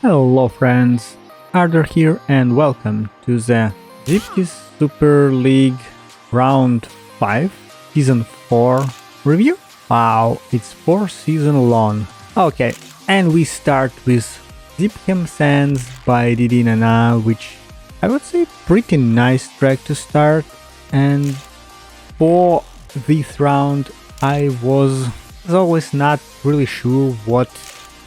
Hello friends, Arthur here and welcome to the Zipki's Super League Round 5 Season 4 review. Wow, it's 4 season long. Okay, and we start with Zipcam Sands by Didi Nana, which I would say pretty nice track to start. And for this round I was always not really sure what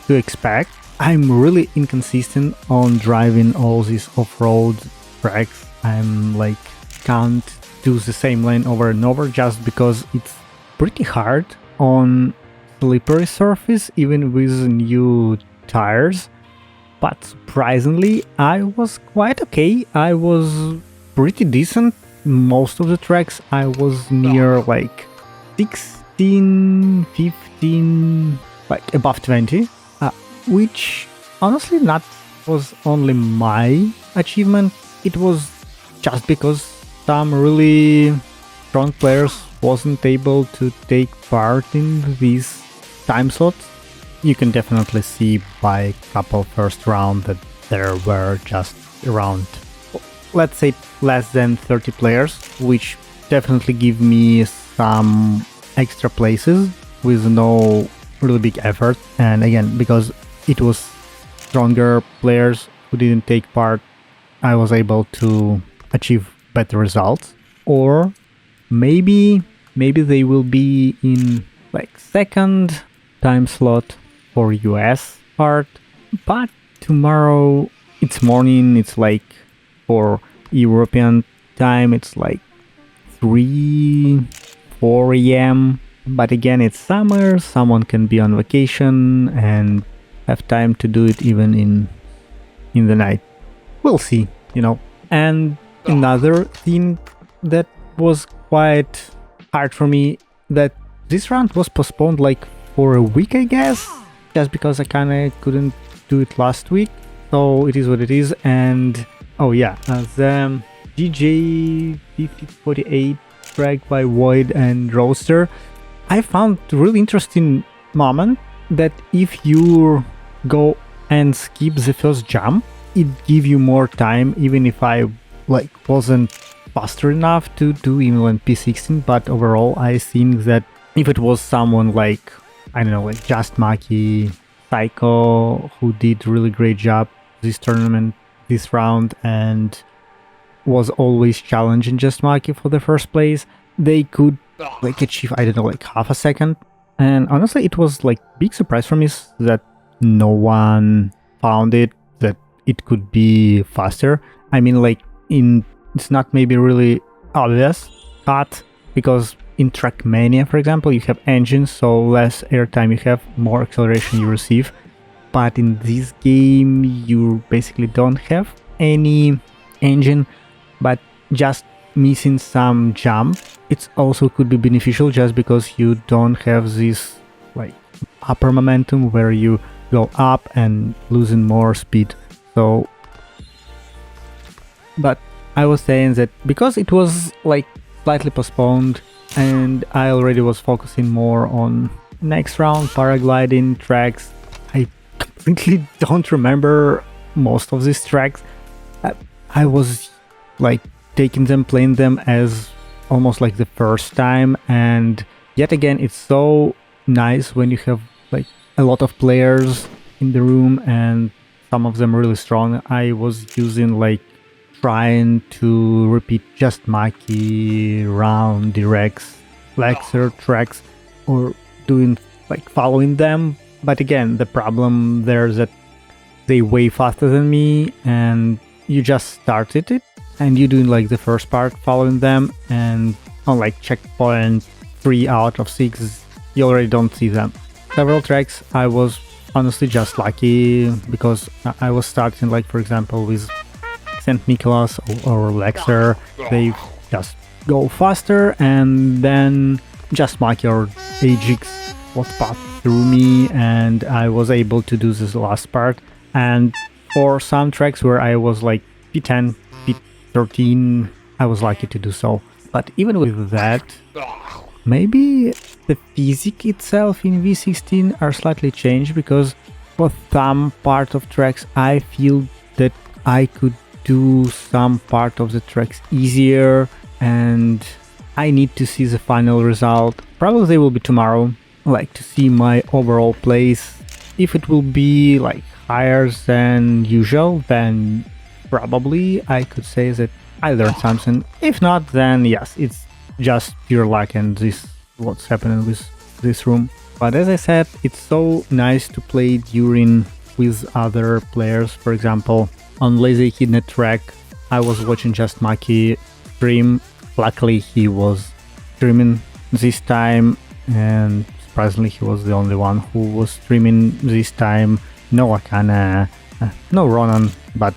to expect. I'm really inconsistent on driving all these off-road tracks. I'm like can't do the same lane over and over just because it's pretty hard on slippery surface even with new tires. But surprisingly I was quite okay. I was pretty decent. Most of the tracks I was near like 16, 15, like above 20. Which honestly not was only my achievement, it was just because some really strong players wasn't able to take part in these time slots. You can definitely see by couple first round that there were just around, let's say, less than 30 players, which definitely give me some extra places with no really big effort. And again, because it was stronger players who didn't take part, I was able to achieve better results. Or maybe they will be in like second time slot for US part, but tomorrow it's morning, it's like for European time it's like 3-4 a.m. But again, it's summer, someone can be on vacation and have time to do it even in the night. We'll see, you know. And another thing that was quite hard for me, that this round was postponed like for a week, I guess, just because I kind of couldn't do it last week. So it is what it is. And oh yeah, the DJ 5048 track by Void and Roaster, I found really interesting moment that if you go and skip the first jump, it give you more time, even if I like wasn't faster enough to do even P16. But overall I think that if it was someone like, I don't know, like Just Maki, Psycho, who did really great job this tournament, this round, and was always challenging Just Maki for the first place, they could like achieve, I don't know, like half a second. And honestly it was like big surprise for me that no one found it, that it could be faster. I mean, like it's not maybe really obvious, but because in Trackmania, for example, you have engines, so less airtime you have, more acceleration you receive. But in this game you basically don't have any engine, but just missing some jump, it also could be beneficial just because you don't have this like upper momentum where you go up and losing more speed. So, but I was saying that because it was like slightly postponed and I already was focusing more on next round paragliding tracks, I completely don't remember most of these tracks. I was like taking them, playing them as almost like the first time, and yet again it's so nice when you have like a lot of players in the room and some of them really strong. I was using like trying to repeat Just Maki, Round, Directs, Flexer tracks, or doing like following them. But again, the problem there is that they way faster than me and you just started it and you're doing like the first part following them, and on like checkpoint 3 out of 6 you already don't see them. Several tracks I was honestly just lucky because I was starting like, for example, with St. Nicholas or Lexer. They just go faster, and then Just Maki or Ajax was passed through me and I was able to do this last part. And for some tracks where I was like P10, P13, I was lucky to do so. But even with that, maybe the physics itself in V16 are slightly changed, because for some part of tracks I feel that I could do some part of the tracks easier, and I need to see the final result. Probably they will be tomorrow. I like to see my overall place. If it will be like higher than usual, then probably I could say that I learned something. If not, then yes, it's just pure luck and this what's happening with this room. But as I said, it's so nice to play during with other players. For example, on Lazy Kidney track, I was watching just Maki stream. Luckily, he was streaming this time, and surprisingly, he was the only one who was streaming this time. No Akana, no Ronan, but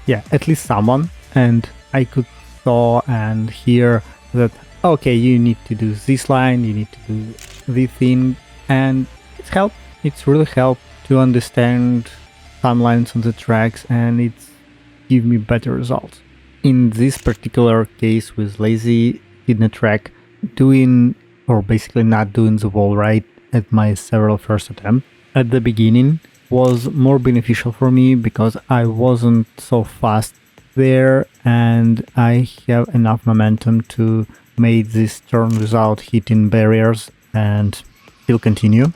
yeah, at least someone. And I could saw and hear that, okay, you need to do this line, you need to do this thing, and it's helped. It's really helped to understand some lines on the tracks, and it's give me better results. In this particular case with Lazy Kidney track, doing or basically not doing the wall ride at my several first attempt at the beginning was more beneficial for me because I wasn't so fast there and I have enough momentum to make this turn without hitting barriers and still continue.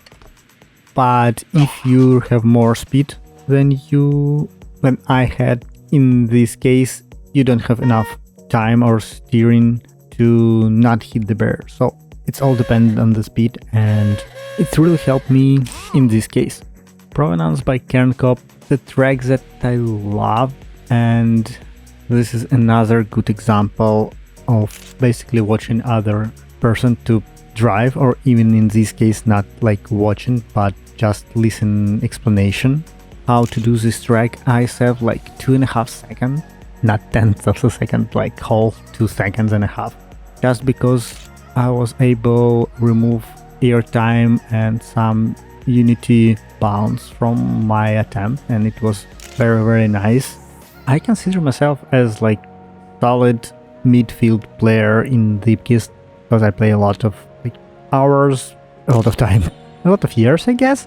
But if you have more speed than I had in this case, you don't have enough time or steering to not hit the barrier. So it's all dependent on the speed, and it's really helped me in this case. Provenance by Kernkop, the track that I love, and this is another good example of basically watching other person to drive, or even in this case not like watching but just listen explanation how to do this track. I have like 2.5 seconds, not tenths of a second, like whole 2 seconds and a half, just because I was able to remove airtime and some unity bounce from my attempt, and it was very nice. I consider myself as like solid midfield player in Deepkist because I play a lot of like hours, a lot of time, a lot of years I guess,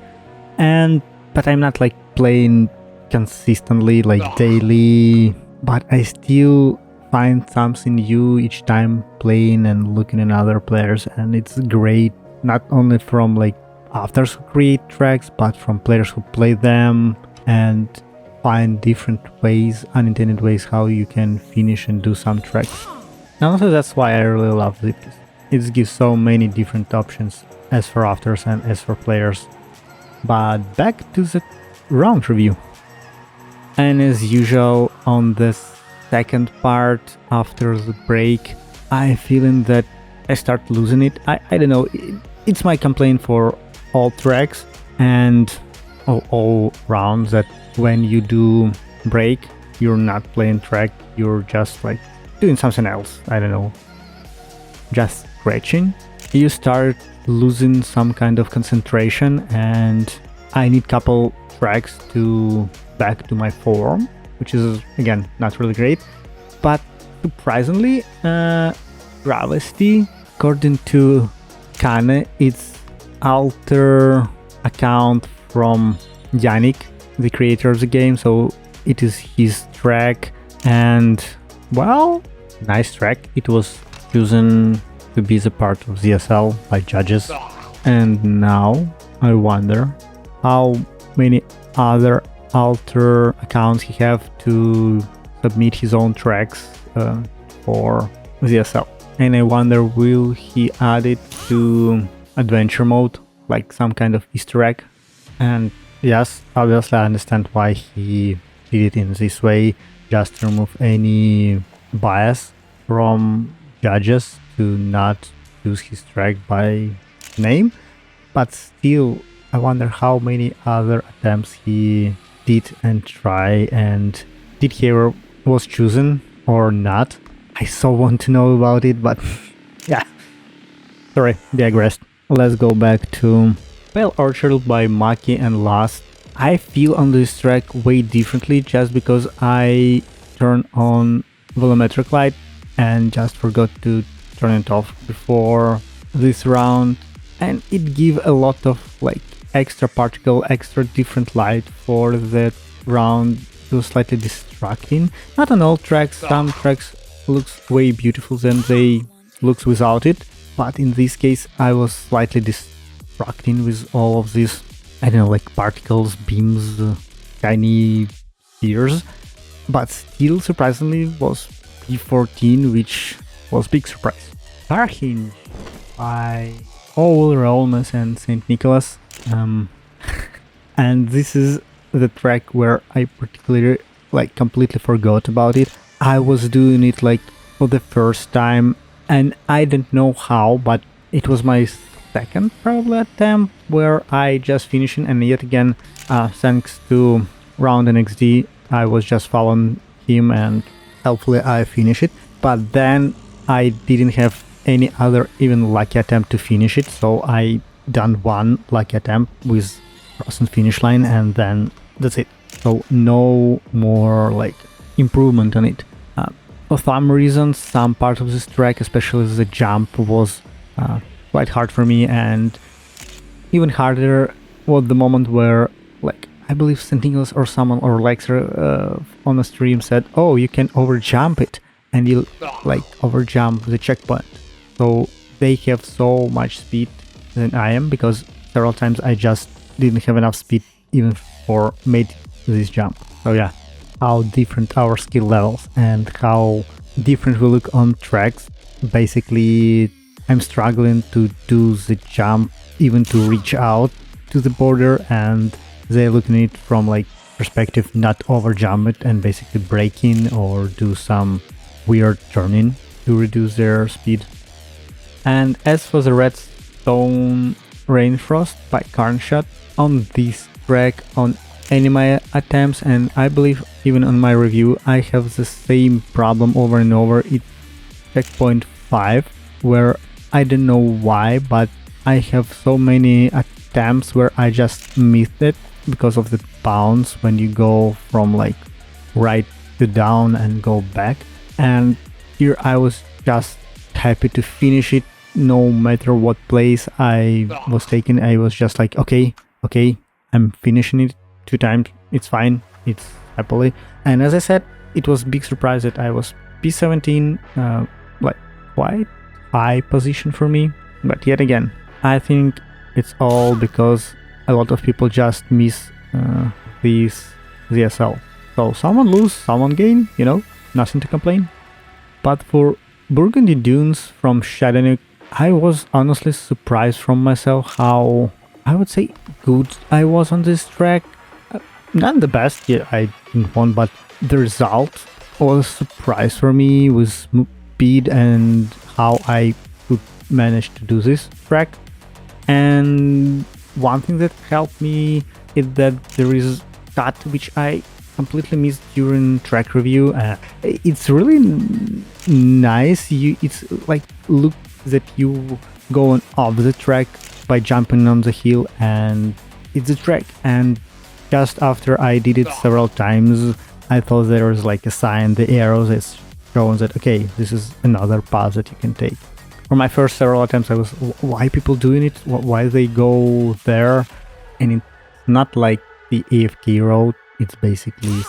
but I'm not like playing consistently like daily, but I still find something new each time playing and looking at other players, and it's great not only from like authors who create tracks but from players who play them and find different ways, unintended ways how you can finish and do some tracks. And also that's why I really love Zipkis. It gives so many different options as for authors and as for players. But back to the round review. And as usual on the second part after the break, I'm feeling that I start losing it. I don't know, it's my complaint for all tracks and all rounds that when you do break, you're not playing track, you're just like doing something else. I don't know, just scratching. You start losing some kind of concentration, and I need couple tracks to back to my form, which is again not really great. But surprisingly, Travesty, according to Kane, it's alter account from Yannick, the creator of the game, so it is his track, and well, nice track. It was chosen to be the part of ZSL by judges, and now I wonder how many other alter accounts he have to submit his own tracks for ZSL, and I wonder will he add it to adventure mode like some kind of Easter egg. And yes, obviously I understand why he did it in this way, just to remove any bias from judges to not choose his track by name. But still, I wonder how many other attempts he did and try, and did he ever was chosen or not. I so want to know about it, but yeah, sorry, digressed. Let's go back to Pale Orchard by Maki and Last. I feel on this track way differently just because I turned on volumetric light and just forgot to turn it off before this round, and it gave a lot of like extra particle, extra different light for that round to slightly distracting. Not on all tracks, some tracks looks way beautiful than they looks without it, but in this case I was slightly distracting with all of these, I don't know, like particles, beams, tiny spheres, but still surprisingly was P14, which was big surprise. Car hinge by Owl Realms and St. Nicholas. And this is the track where I particularly like completely forgot about it. I was doing it like for the first time and I don't know how, but it was my second probably attempt where I just finishing, and yet again thanks to Round and XD I was just following him and hopefully I finish it. But then I didn't have any other even lucky attempt to finish it, so I done one lucky attempt with crossing finish line and then that's it. So no more like improvement on it. For some reasons, some part of this track, especially the jump, was quite hard for me, and even harder was the moment where, like, I believe St. Nicholas or someone or Lexer on the stream said, "Oh, you can overjump it," and you like overjump the checkpoint. So they have so much speed than I am, because several times I just didn't have enough speed even for made this jump. So yeah, how different our skill levels and how different we look on tracks. Basically, I'm struggling to do the jump, even to reach out to the border, and they're looking at it from like perspective not over jump it and basically braking or do some weird turning to reduce their speed. And as for the Redstone Rainfrost by Carnshot, on this track, on any of my attempts, and I believe even on my review, I have the same problem over and over. It's checkpoint 5, where I don't know why, but I have so many attempts where I just missed it because of the bounce when you go from like right to down and go back. And here I was just happy to finish it no matter what place I was taking. I was just like, okay, I'm finishing it 2 times, it's fine, it's happily. And as I said, it was big surprise that I was P17, like quite high position for me. But yet again, I think it's all because a lot of people just miss these ZSL. So someone lose, someone gain, you know, nothing to complain. But for Burgundy Dunes from Shadownuke, I was honestly surprised from myself how, I would say, good I was on this track. Not the best, yeah, I didn't won, but the result was a surprise for me with speed and how I could manage to do this track. And one thing that helped me is that there is cut which I completely missed during track review. It's really nice. It's like look that you going off the track by jumping on the hill, and it's a track. And just after I did it several times, I thought there was like a sign, the arrows is showing that okay, this is another path that you can take. For my first several attempts, I was, why people doing it? Why they go there? And it's not like the AFK road. It's basically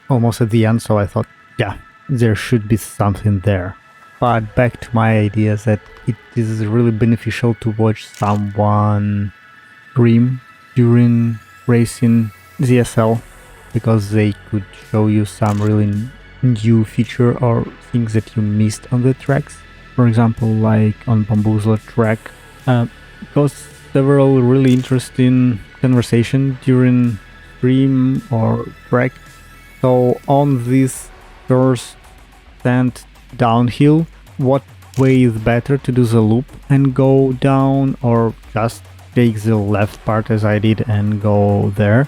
almost at the end. So I thought, yeah, there should be something there. But back to my idea that it is really beneficial to watch someone stream during racing ZSL, because they could show you some really new feature or things that you missed on the tracks. For example, like on Bamboozler track, got several really interesting conversation during stream or track. So on this first stand downhill, what way is better to do the loop and go down, or just take the left part as I did and go there?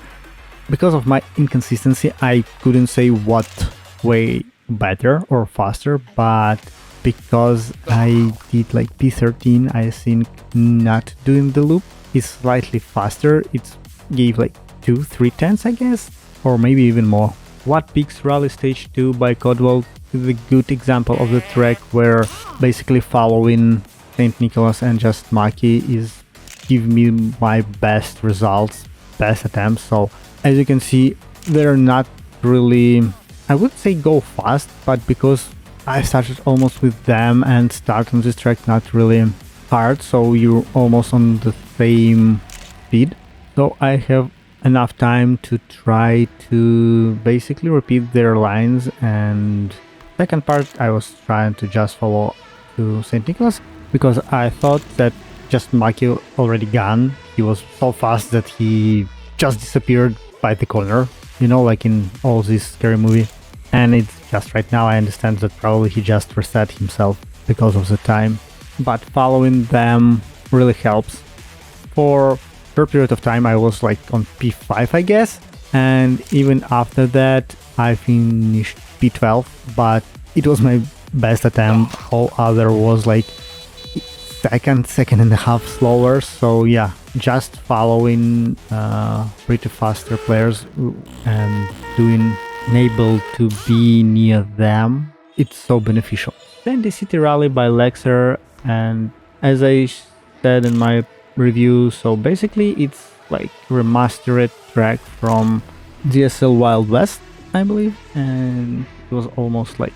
Because of my inconsistency, I couldn't say what way better or faster, but because I did like P13, I think not doing the loop is slightly faster. It gave like 2-3 tenths, I guess, or maybe even more. What Peaks Rally Stage 2 by Codwell is a good example of the track where basically following St. Nicholas and just Maki is give me my best results, best attempts. So as you can see, they're not really, I would say go fast, but because I started almost with them and start on this track not really hard, so you're almost on the same speed. So I have enough time to try to basically repeat their lines, and second part I was trying to just follow to St. Nicholas because I thought that just Maki already gone. He was so fast that he just disappeared by the corner, you know, like in all this scary movie. And it's just right now I understand that probably he just reset himself because of the time. But following them really helps. For a short period of time I was like on P5 I guess, and even after that I finished P12, but it was my best attempt. All other was like second and a half slower. So yeah, just following pretty faster players and doing able to be near them, it's so beneficial. Then the City Rally by Lexer, and as I said in my review, so basically it's like remastered track from DSL Wild West, I believe, and it was almost like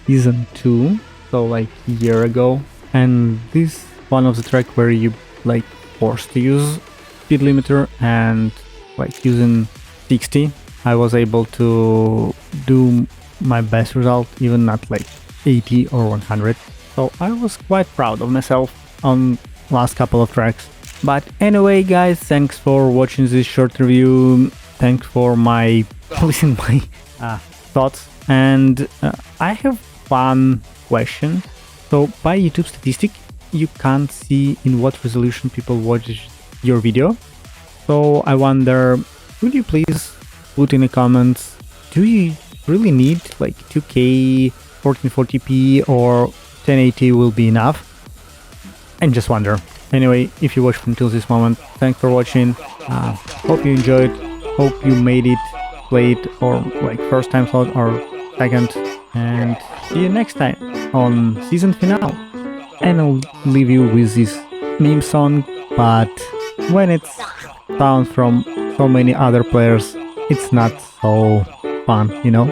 season 2, so like a year ago. And this one of the track where you like forced to use speed limiter, and like using 60 I was able to do my best result, even not like 80 or 100. So I was quite proud of myself on last couple of tracks. But anyway guys, thanks for watching this short review. Thanks for my listening my thoughts. And I have one question. So by YouTube statistic, you can't see in what resolution people watch your video. So I wonder, would you please put in the comments, do you really need like 2K 1440p or 1080 will be enough? And just wonder. Anyway, if you watched until this moment, thanks for watching. Hope you enjoyed. Hope you made it, played, or like first time slot or second. And see you next time on season finale. And I'll leave you with this meme song, but when it's found from so many other players, it's not so fun, you know?